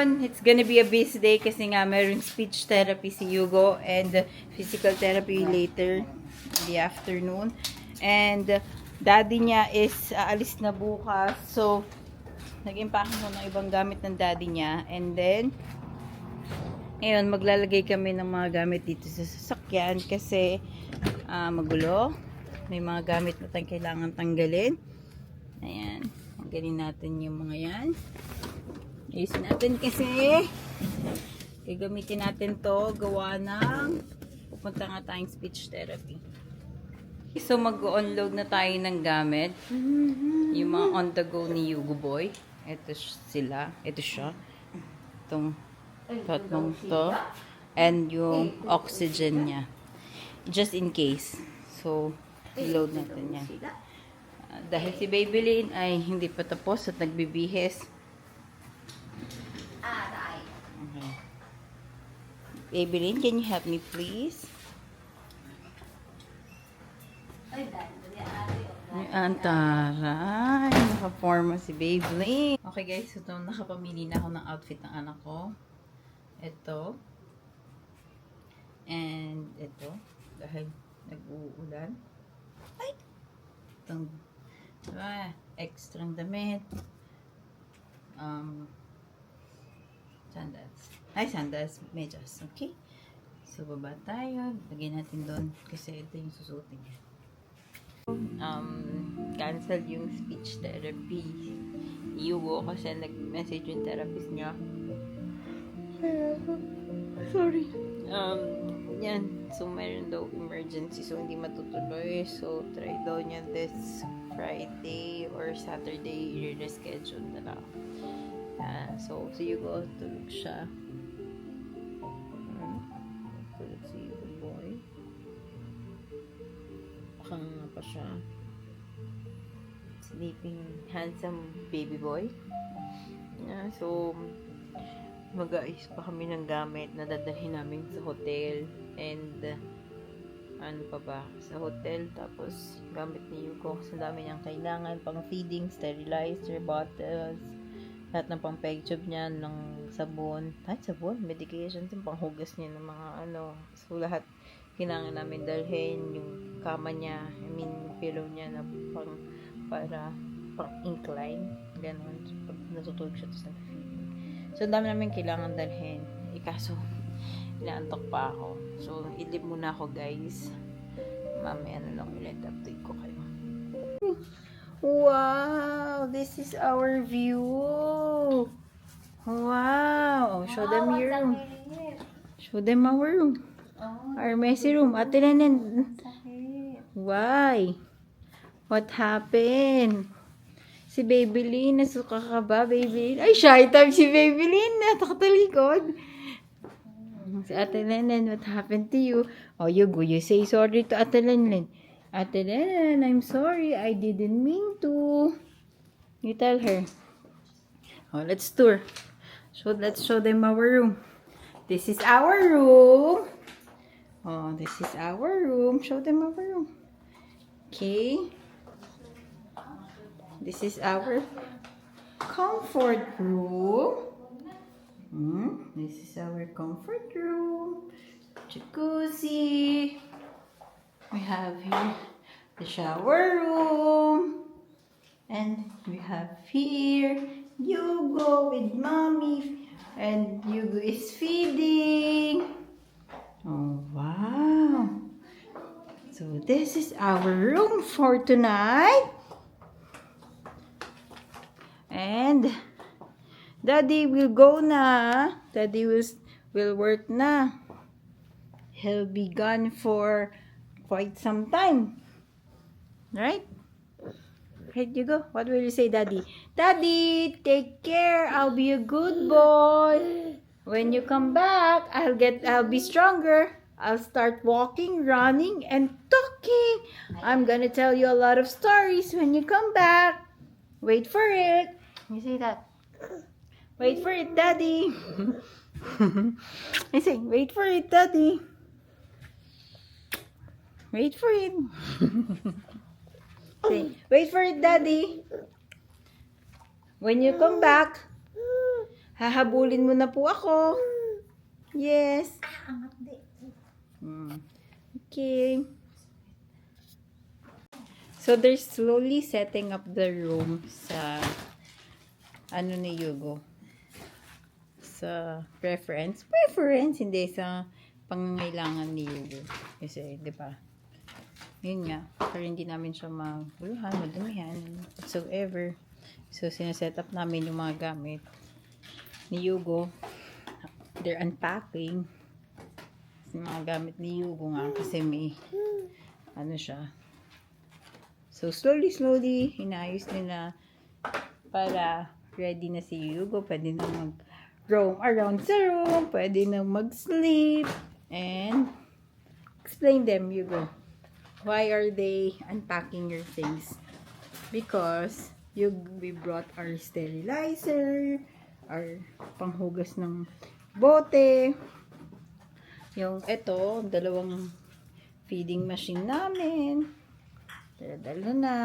ngayon, it's gonna be a busy day kasi nga mayroong speech therapy si Hugo and physical therapy later in the afternoon. And daddy niya is aalis na bukas. So, nag-impake mo ng ibang gamit ng daddy niya. And then, ngayon, maglalagay kami ng mga gamit dito sa sasakyan kasi magulo. May mga gamit na tayong kailangan tanggalin. Ayan. Tanggalin natin yung mga yan. Ayusin natin kasi gagamitin natin to gawa ng pupunta nga tayong speech therapy. So mag-unload na tayo ng gamit. Yung mga on the go ni Hugo Boy. Ito sila. Ito siya. Itong tatlong to. And yung oxygen niya. Just in case. So, load natin yan. Dahil si Babylin ay hindi pa tapos at nagbibihis. Okay. Babylin, can you help me please? Ay, antaray. Nakaforma si Babylin. Okay guys, so nakapamili na ako ng outfit ng anak ko. Ito. And ito. Dahil nag-uulan. Ay! Itong extrang damit. Sandals. Ay, sandals. Medyas. Okay? So, baba tayo. Lagyan natin doon. Kasi ito yung susuotin niya. Cancel yung speech therapy. Hugo kasi nag-message yung therapist niya. Sorry. Yan. So, meron daw emergency. So, hindi matutuloy. So, try daw niya this Friday or Saturday. I-reschedule na lang. So you go tulog siya. Tulog si Hugo Boy. Nakanganga pa siya. Sleeping handsome baby boy. So mag-aayos pa kami ng gamit na dadalhin namin sa hotel. And ano pa ba? Sa hotel. Tapos gamit ni Hugo kasi dami niyang kailangan. Pang feeding, sterilizer, bottles. Lahat ng pang peg tube niya, ng sabon. Kahit sabon, medication, yung panghugas niya ng mga ano. So, lahat kailangan namin dalhin. Yung kama niya, pillow niya na para pang incline. Ganon. Pag natutulog siya, tapos nag-feeding. So, ang dami namin kailangan dalhin. Kaso, inaantok pa ako. So, ilip muna ako, guys. Mamaya na lang ulit update ko kayo. Wow, this is our view. Wow, show them your room. Show them our room. Our messy room. Ate Nenen. Why? What happened? Si Babylin, nasuka ka ba, Babylin? Ay, shy time si Babylin. Nakatalikod. Si Ate Nenen, what happened to you? Oh, you say sorry to Ate Nenen. Ate Len, I'm sorry. I didn't mean to. You tell her. Oh, let's tour. So, let's show them our room. This is our room. Oh, this is our room. Show them our room. Okay. This is our comfort room. This is our comfort room. Jacuzzi. We have here the shower room. And we have here Hugo with mommy. And Hugo is feeding. Oh, wow. So, this is our room for tonight. And Daddy will go na. Daddy will work na. He'll be gone for quite some time. Right? Right, you go. What will you say, Daddy? Daddy, take care. I'll be a good boy. When you come back, I'll be stronger. I'll start walking, running, and talking. I'm gonna tell you a lot of stories when you come back. Wait for it. You say that. Wait for it, Daddy. I say, wait for it, Daddy. Wait for it. Say, wait for it, Daddy. When you come back, Hahabulin mo na po ako. Yes. Angat di. Okay. So, they're slowly setting up the room sa ano ni Yugo. Sa preference. Preference, hindi sa pangangailangan ni Yugo. Kasi, di ba? Yun nga. Pero hindi namin siya maguluhan, madumihan, whatsoever. So, sineset up namin yung mga gamit ni Yugo. They're unpacking. Yung mga gamit ni Yugo nga kasi may ano siya. So, slowly, inaayos nila para ready na si Yugo. Pwede na mag-roam around sa room. Pwede na mag-sleep. And, explain them, Yugo. Why are they unpacking your things? Because, we brought our sterilizer, our panghugas ng bote, yung ito, dalawang feeding machine namin, dala na,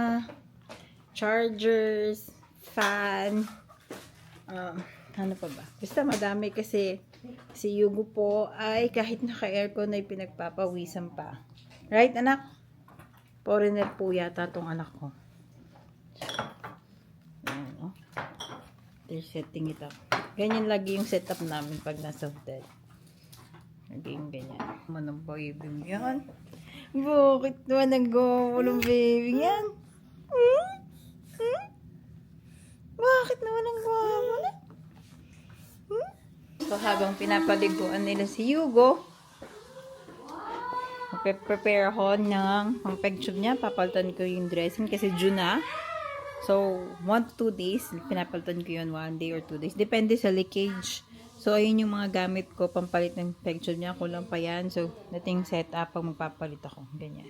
chargers, fan, ano pa ba? Basta madami kasi si Yugo po ay kahit naka-aircon ay pinagpapawisan pa. Right, anak? Foreigner po yata tong anak ko. Ayan, oh. They're setting it up. Ganyan lagi yung setup namin pag nasa hotel. Naging ganyan. Manong baby mo yan? Bakit naman nag-gulong baby yan? Bakit naman nag-gulong? So, habang pinapaliguan nila si Yugo, prepare ako ng pang-peg-tube niya. Papalitan ko yung dressing kasi June na. So, 1 to 2 days. Pinapalitan ko yun 1 day or 2 days. Depende sa leakage. So, ayun yung mga gamit ko. Pampalit ng peg-tube niya. Kulang pa yan. So, dating set up pag magpapalit ako. Ganyan.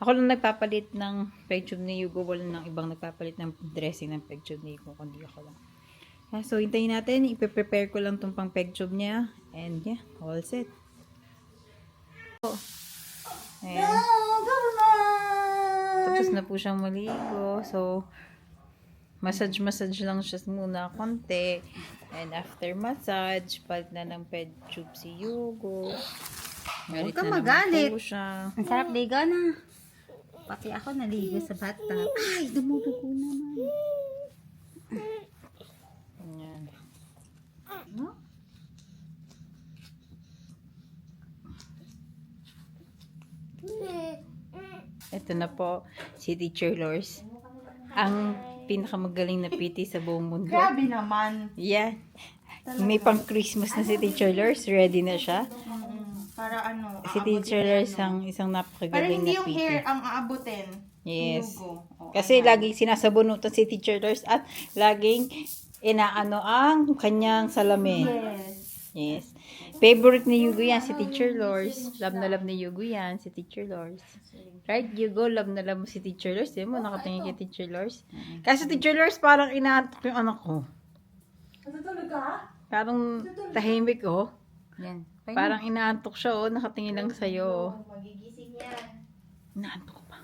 Ako lang nagpapalit ng peg-tube ni Yugo. Wala nang ibang nagpapalit ng dressing ng peg-tube ni Yugo. Kundi ako lang. So, hintayin natin. Ipe-prepare ko lang itong pang peg-tube niya. And yeah, all set. Ayan. Tapos na po siyang maligo. So, massage lang siya muna konti. And after massage, palit na ng peg tube si Yugo. Huwag ka magalit. Po siya. Ang sarap ligo na. Pati ako naligo sa bathtub. Ay, dumudugo naman. Ayan. No? Ito na po si Teacher Lors. Ang pinakamagaling na PT sa buong mundo. Grabe naman. Yeah. May pang Christmas na si Teacher Lors. Ready na siya. Para ano, Si Teacher Lors ang isang para napakagaling hindi na yung PT. hair ang aabutin. Yes. Yugo. Oh, Kasi ayan. laging sinasabunutan si Teacher Lors at laging inaano ang kanyang salamin. Yes. Yes. Favorite ni Yugo yan, si Teacher Lors. Love na love ni Yugo yan, si Teacher Lors. Right, Yugo? Love na love mo si Teacher Lors. Di mo nakatingin kay Teacher Lors? Kasi Teacher Lors, parang inaantok yung anak ko. Natutulog ka? Parang tahimik, oh. Yan. Parang inaantok siya, oh. Nakatingin lang sa'yo, oh. Magigising yan. Inaantok ko ba?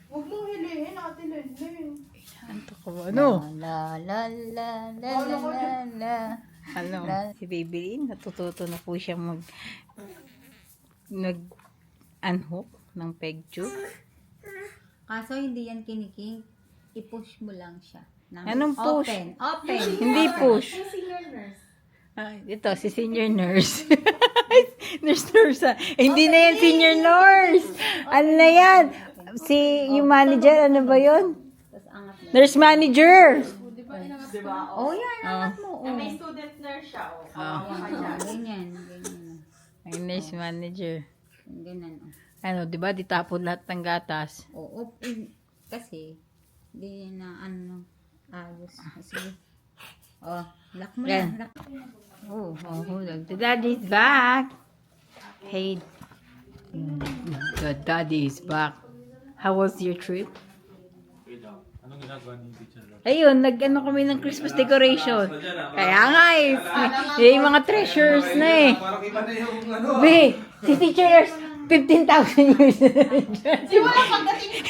Huwag mong hilihin, Ate Lenlen. Inaantok ko ba? Ano? La la la la la la la. Ano? Si Baby Lynn, natututo na po siya nag-unhook ng peg tube. Kaso hindi yan kiniking. I-push mo lang siya. Anong push? Open. Hindi push. Ito, si senior nurse. nurse. Hindi na yan senior nurse. Ano na yan? Yung manager, ano ba yun? Tapos angat mo. Nurse manager. Oh, yan. Angat mo. Oh. May student nurse siya, oh. Ganyan. Ay, nurse manager. Ganyan. Ano, di ba? Di tapon lahat ng gatas. Oo. Kasi, di na ano, ayos. Sige. Oh, lock mo Yan. lang. Lock. Oh, the daddy's back. Hey, the daddy is back. How was your trip? Anong ginagawa ni Teacher Lord? Ayun, nag-ano kami ng Christmas decoration. Kaya nga eh, yung mga treasures na eh. Parang iba na yung ano. Be, si Teacher Lars, 15,000 years na lang dyan. Simula pagdating.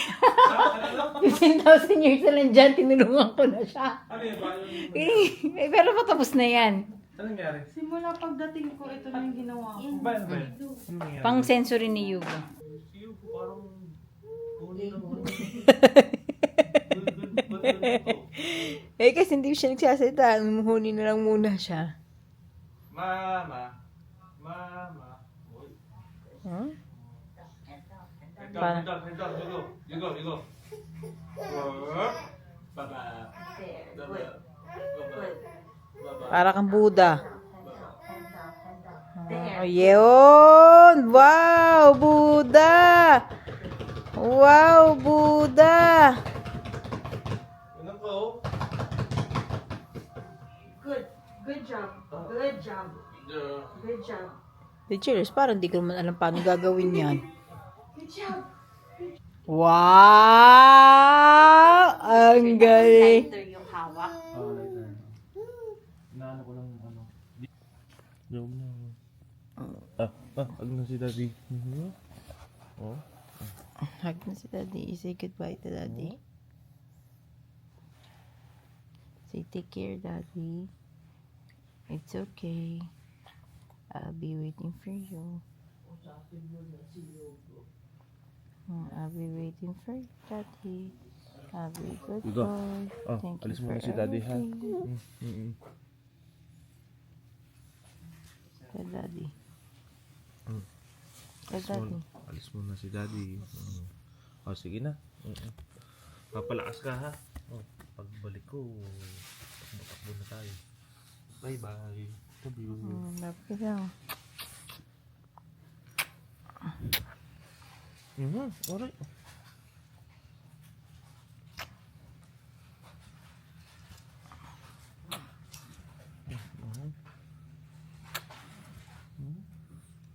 15,000 years na lang dyan, tinulungan ko na siya. Ano yun ba? Pero patapos na yan. Anong nangyari? Simula pagdating ko, ito na yung ginawa ko. Ba, ano ba yun? Anong nangyari? Pang sensory ni Yugo. Siyo, parang... Huli na huli. Eh, kasi hindi siya nagsasalita. Huni na lang muna siya. Mama. Uy. Huh? Head down. You go. Baba. Para kang Buddha. Oh, yun! Wow, Buddha! Wow, Buddha! Ano ko? Good job. The cheers, parang di ko naman alam paano gagawin yan. Good job. Wow! Ang galing! Lighter yung hawak. Later. Inaano ko lang ano. Job na. Ag na si Daddy. Oh. Hug na si Daddy. Say goodbye to Daddy. Say take care, Daddy. It's okay. I'll be waiting for you. I'll be waiting for you, Daddy. I'll be good Ikaw. boy. Oh, Thank alis you mo for na si Daddy, ha? everything. Kay Daddy. Kay Daddy. Alis mo na si Daddy. Oh, sige na. Papalakas ka, ha? Oh, pagbalik ko, takbo na tayo. Bye-bye. Love you. Love you lang. Alright.